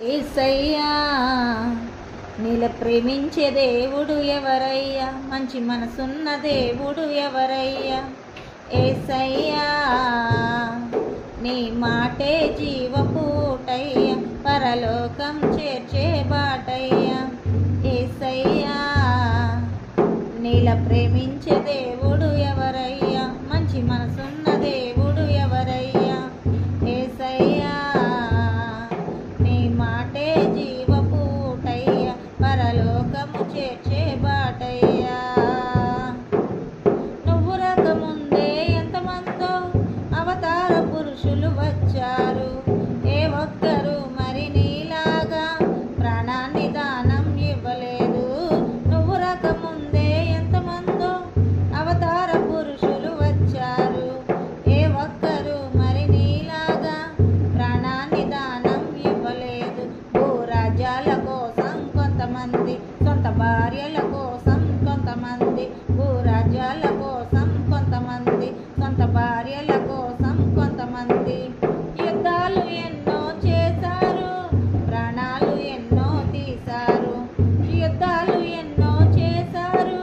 యేసయ్యా నీల ప్రేమించే దేవుడు ఎవరయ్యా, మంచి మనసున్న దేవుడు ఎవరయ్యా. యేసయ్యా నీ మాటే జీవపూటయ్యా, పరలోకం చేర్చే బాటయ్యా. యేసయ్యా నీల ప్రేమించే దేవుడు ఎవరయ్యా, మంచి మనసున్న దేవుడు ఎవరయ్యా. యేసయ్యా నీ మాటే జీవపూటయ్యా, పరలోకము చేర్చే బాటయ్యా. నువ్వు రాకముందే ఎంతమందో అవతార పురుషులు వచ్చారు, ఏ ఒక్కరు మరి నీలాగా ప్రాణాన్ని దానం ఇవ్వలేదు. నువ్వు రాకముందే ఎంతమందో అవతార పురుషులు వచ్చారు, ఏ ఒక్కరు మరి నీలాగా ప్రాణాన్ని దానం ఇవ్వలేదు. భూరాజ్యాల కోసం కొంతమంది, సొంత భార్యల కోసం కొంతమంది, భూరాజ్యాల కోసం కొంతమంది, సొంత భార్యల కోసం కొంతమంది. యుద్ధాలు ఎన్నో చేశారు, ప్రాణాలు ఎన్నో తీశారు. యుద్ధాలు ఎన్నో చేశారు,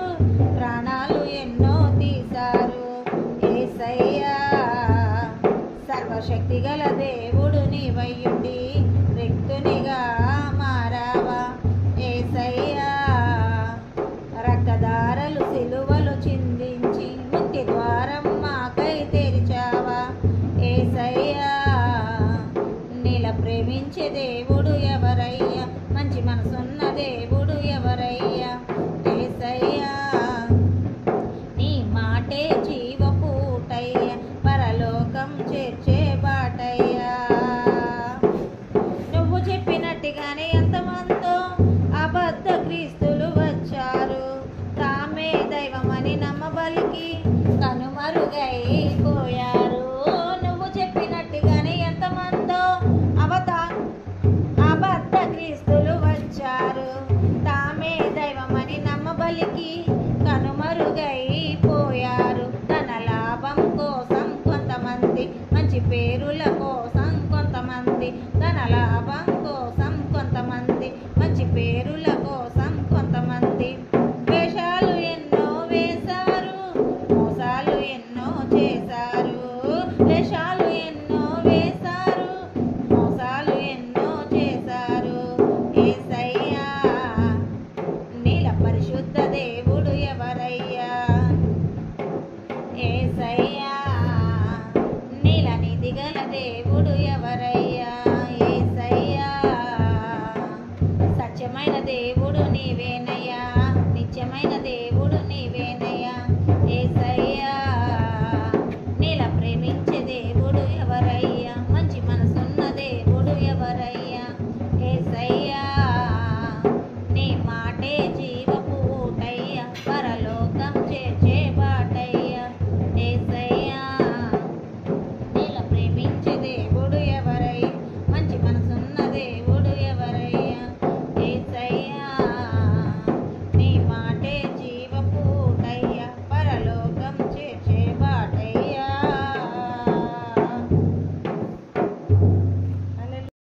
ప్రాణాలు ఎన్నో తీశారు. యేసయ్యా సర్వశక్తి గల దేవుడు నీవయ్యుండి రిక్తునిగా మారావా. యేసయ్యా రక్తధారలు సిలువలు చిందించి ముక్తి ద్వారం మాకై తెరిచావా. యేసయ్యా నీల ప్రేమించే దేవుడు ఎవరయ్యా, మంచి మనసున్న దేవుడు ఎవరయ్యా. యేసయ్యా నీ మాటే జీవపూటయ్యా, పరలోకం చేర్చే బాటయ్యా. నువ్వు చెప్పినట్టుగానే ఎంతమందో అబద్ధ క్రీస్తులు వచ్చారు, తామే దైవమని నమ్మబలికి కనుమరుగై